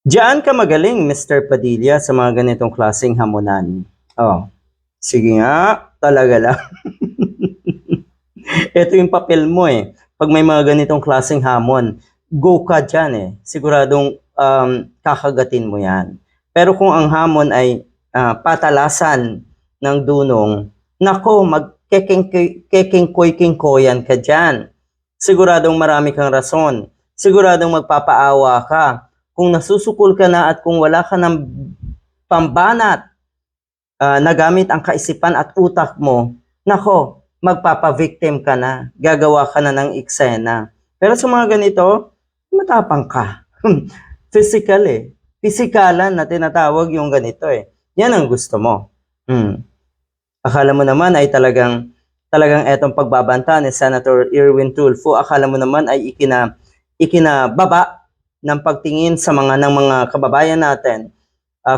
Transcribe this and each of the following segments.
Diyan ka magaling, Mr. Padilla, sa mga ganitong klaseng hamunan. Oh, sige nga, talaga lang. Ito yung papel mo eh. Pag may mga ganitong klaseng hamon, go ka dyan eh. Siguradong kakagatin mo yan. Pero kung ang hamon ay patalasan ng dunong, nako, magkekengkoy-kengkoyan ka dyan. Siguradong marami kang rason. Siguradong magpapaawa ka. Kung nasusukol ka na at kung wala ka ng pambanat na gamit ang kaisipan at utak mo, nako, magpapa-victim ka na, gagawa ka na ng eksena. Pero sa mga ganito, matapang ka. Physical eh. Pisikalan na tinatawag yung ganito eh. Yan ang gusto mo. Akala mo naman ay talagang etong pagbabanta ni Senator Erwin Tulfo, akala mo naman ay ikinababa ng pagtingin sa mga kababayan natin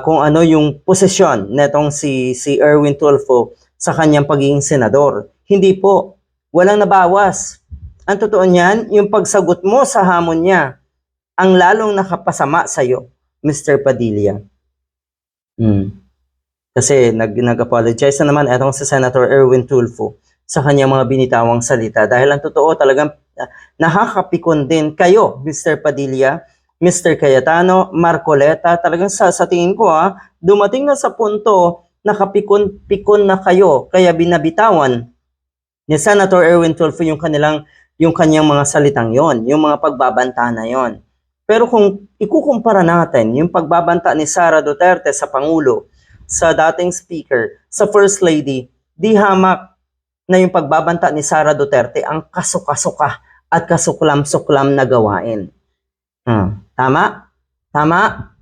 kung ano yung posisyon netong si Erwin Tulfo sa kanyang pagiging senador. Hindi po. Walang nabawas. Ang totoo niyan, yung pagsagot mo sa hamon niya, ang lalong nakapasama sa'yo, Mr. Padilla. Kasi nag-apologize na naman etong si Senator Erwin Tulfo sa kanyang mga binitawang salita. Dahil ang totoo talagang nakakapikon din kayo, Mr. Padilla, Mr. Cayetano, Marcoleta, talagang sa tingin ko dumating na sa punto nakapikon-pikon na kayo, kaya binabitawan ni Senator Erwin Tulfo yung kanyang mga salitang yon, yung mga pagbabanta na yon. Pero kung ikukumpara natin yung pagbabanta ni Sara Duterte sa Pangulo, sa dating speaker, sa First Lady, di hamak na yung pagbabanta ni Sara Duterte ang kasuka-suka at kasuklam-suklam na gawain. Tama? Tama?